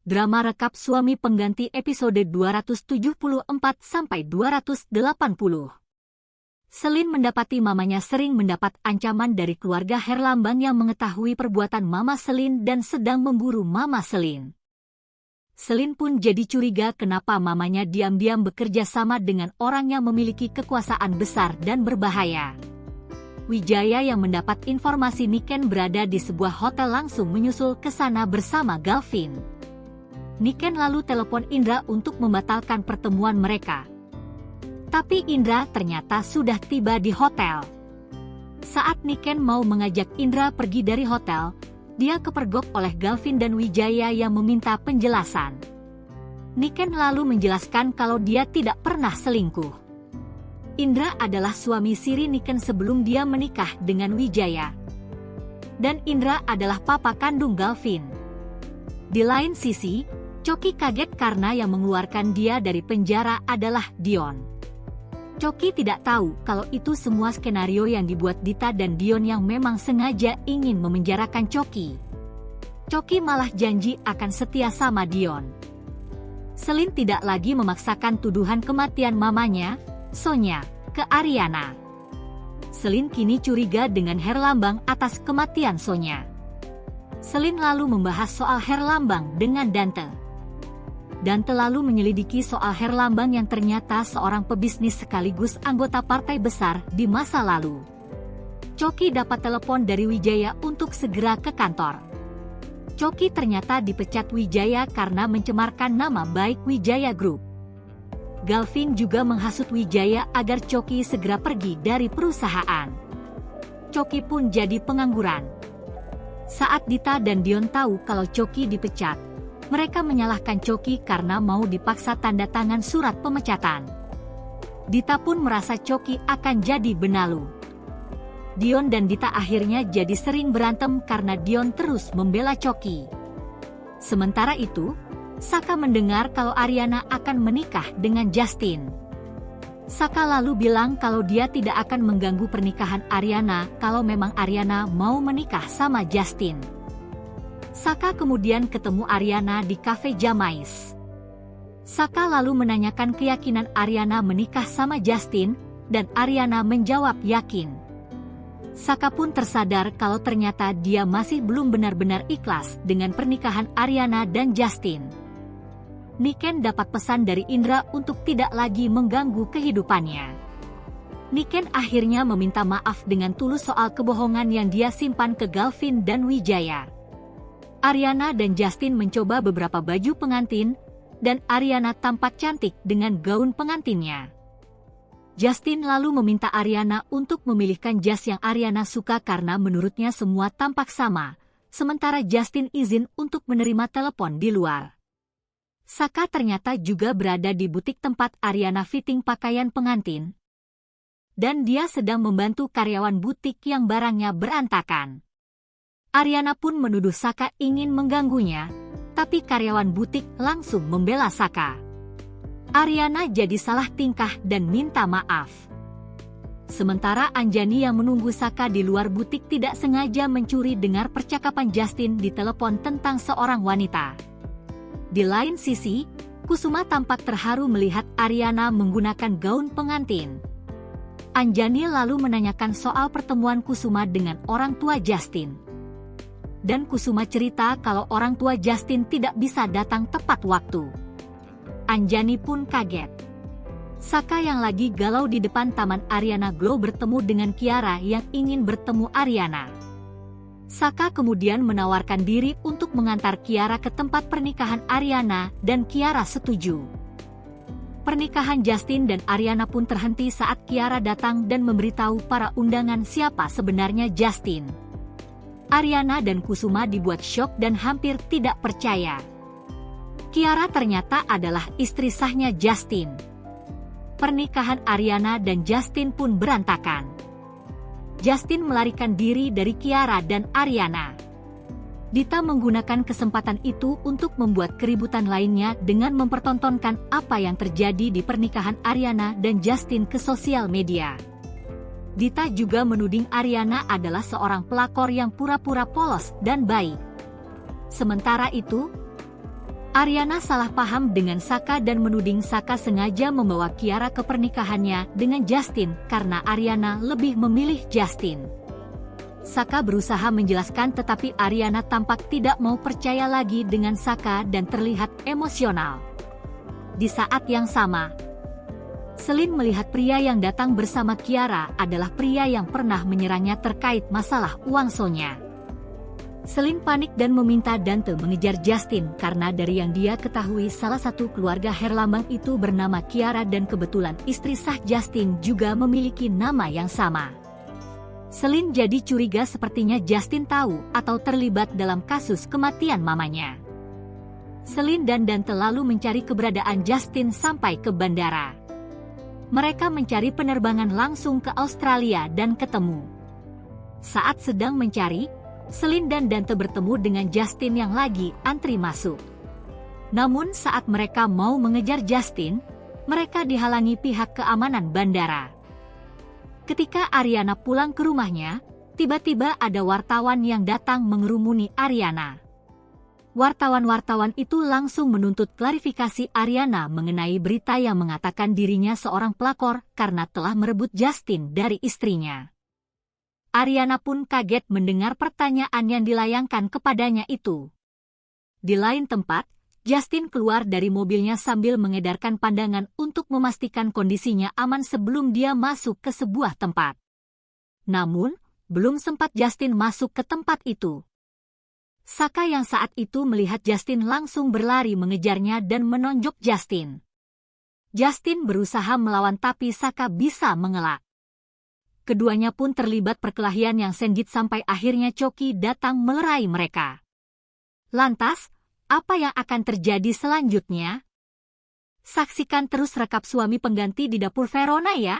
Drama rekap suami pengganti episode 274-280. Selin mendapati mamanya sering mendapat ancaman dari keluarga Herlambang yang mengetahui perbuatan Mama Selin dan sedang memburu Mama Selin. Selin pun jadi curiga kenapa mamanya diam-diam bekerja sama dengan orang yang memiliki kekuasaan besar dan berbahaya. Wijaya yang mendapat informasi Niken berada di sebuah hotel langsung menyusul ke sana bersama Galvin. Niken lalu telepon Indra untuk membatalkan pertemuan mereka. Tapi Indra ternyata sudah tiba di hotel. Saat Niken mau mengajak Indra pergi dari hotel, dia kepergok oleh Galvin dan Wijaya yang meminta penjelasan. Niken lalu menjelaskan kalau dia tidak pernah selingkuh. Indra adalah suami siri Niken sebelum dia menikah dengan Wijaya. Dan Indra adalah papa kandung Galvin. Di lain sisi, Coki kaget karena yang mengeluarkan dia dari penjara adalah Dion. Coki tidak tahu kalau itu semua skenario yang dibuat Dita dan Dion yang memang sengaja ingin memenjarakan Coki. Coki malah janji akan setia sama Dion. Selin tidak lagi memaksakan tuduhan kematian mamanya, Sonya, ke Ariana. Selin kini curiga dengan Herlambang atas kematian Sonya. Selin lalu membahas soal Herlambang dengan Dante. Dante lalu menyelidiki soal Herlambang yang ternyata seorang pebisnis sekaligus anggota partai besar di masa lalu. Coki dapat telepon dari Wijaya untuk segera ke kantor. Coki ternyata dipecat Wijaya karena mencemarkan nama baik Wijaya Group. Galvin juga menghasut Wijaya agar Coki segera pergi dari perusahaan. Coki pun jadi pengangguran. Saat Dita dan Dion tahu kalau Coki dipecat, mereka menyalahkan Coki karena mau dipaksa tanda tangan surat pemecatan. Dita pun merasa Coki akan jadi benalu. Dion dan Dita akhirnya jadi sering berantem karena Dion terus membela Coki. Sementara itu, Saka mendengar kalau Ariana akan menikah dengan Justin. Saka lalu bilang kalau dia tidak akan mengganggu pernikahan Ariana kalau memang Ariana mau menikah sama Justin. Saka kemudian ketemu Ariana di kafe Jamais. Saka lalu menanyakan keyakinan Ariana menikah sama Justin, dan Ariana menjawab yakin. Saka pun tersadar kalau ternyata dia masih belum benar-benar ikhlas dengan pernikahan Ariana dan Justin. Niken dapat pesan dari Indra untuk tidak lagi mengganggu kehidupannya. Niken akhirnya meminta maaf dengan tulus soal kebohongan yang dia simpan ke Galvin dan Wijaya. Ariana dan Justin mencoba beberapa baju pengantin, dan Ariana tampak cantik dengan gaun pengantinnya. Justin lalu meminta Ariana untuk memilihkan jas yang Ariana suka karena menurutnya semua tampak sama, sementara Justin izin untuk menerima telepon di luar. Saka ternyata juga berada di butik tempat Ariana fitting pakaian pengantin, dan dia sedang membantu karyawan butik yang barangnya berantakan. Ariana pun menuduh Saka ingin mengganggunya, tapi karyawan butik langsung membela Saka. Ariana jadi salah tingkah dan minta maaf. Sementara Anjani yang menunggu Saka di luar butik tidak sengaja mencuri dengar percakapan Justin di telepon tentang seorang wanita. Di lain sisi, Kusuma tampak terharu melihat Ariana menggunakan gaun pengantin. Anjani lalu menanyakan soal pertemuan Kusuma dengan orang tua Justin. Dan Kusuma cerita kalau orang tua Justin tidak bisa datang tepat waktu. Anjani pun kaget. Saka yang lagi galau di depan taman Ariana Glow bertemu dengan Kiara yang ingin bertemu Ariana. Saka kemudian menawarkan diri untuk mengantar Kiara ke tempat pernikahan Ariana dan Kiara setuju. Pernikahan Justin dan Ariana pun terhenti saat Kiara datang dan memberitahu para undangan siapa sebenarnya Justin. Ariana dan Kusuma dibuat syok dan hampir tidak percaya. Kiara ternyata adalah istri sahnya Justin. Pernikahan Ariana dan Justin pun berantakan. Justin melarikan diri dari Kiara dan Ariana. Dita menggunakan kesempatan itu untuk membuat keributan lainnya dengan mempertontonkan apa yang terjadi di pernikahan Ariana dan Justin ke sosial media. Dita juga menuding Ariana adalah seorang pelakor yang pura-pura polos dan baik. Sementara itu, Ariana salah paham dengan Saka dan menuding Saka sengaja membawa Kiara ke pernikahannya dengan Justin karena Ariana lebih memilih Justin. Saka berusaha menjelaskan tetapi Ariana tampak tidak mau percaya lagi dengan Saka dan terlihat emosional. Di saat yang sama, Celine melihat pria yang datang bersama Kiara adalah pria yang pernah menyerangnya terkait masalah uang sonya. Celine panik dan meminta Dante mengejar Justin karena dari yang dia ketahui salah satu keluarga Herlambang itu bernama Kiara dan kebetulan istri sah Justin juga memiliki nama yang sama. Celine jadi curiga sepertinya Justin tahu atau terlibat dalam kasus kematian mamanya. Celine dan Dante lalu mencari keberadaan Justin sampai ke bandara. Mereka mencari penerbangan langsung ke Australia dan ketemu. Saat sedang mencari, Celine dan Dante bertemu dengan Justin yang lagi antri masuk. Namun saat mereka mau mengejar Justin, mereka dihalangi pihak keamanan bandara. Ketika Ariana pulang ke rumahnya, tiba-tiba ada wartawan yang datang mengerumuni Ariana. Wartawan-wartawan itu langsung menuntut klarifikasi Ariana mengenai berita yang mengatakan dirinya seorang pelakor karena telah merebut Justin dari istrinya. Ariana pun kaget mendengar pertanyaan yang dilayangkan kepadanya itu. Di lain tempat, Justin keluar dari mobilnya sambil mengedarkan pandangan untuk memastikan kondisinya aman sebelum dia masuk ke sebuah tempat. Namun, belum sempat Justin masuk ke tempat itu, Saka yang saat itu melihat Justin langsung berlari mengejarnya dan menonjok Justin. Justin berusaha melawan tapi Saka bisa mengelak. Keduanya pun terlibat perkelahian yang sengit sampai akhirnya Choki datang melerai mereka. Lantas, apa yang akan terjadi selanjutnya? Saksikan terus rekap Suami Pengganti di Dapur Verona ya.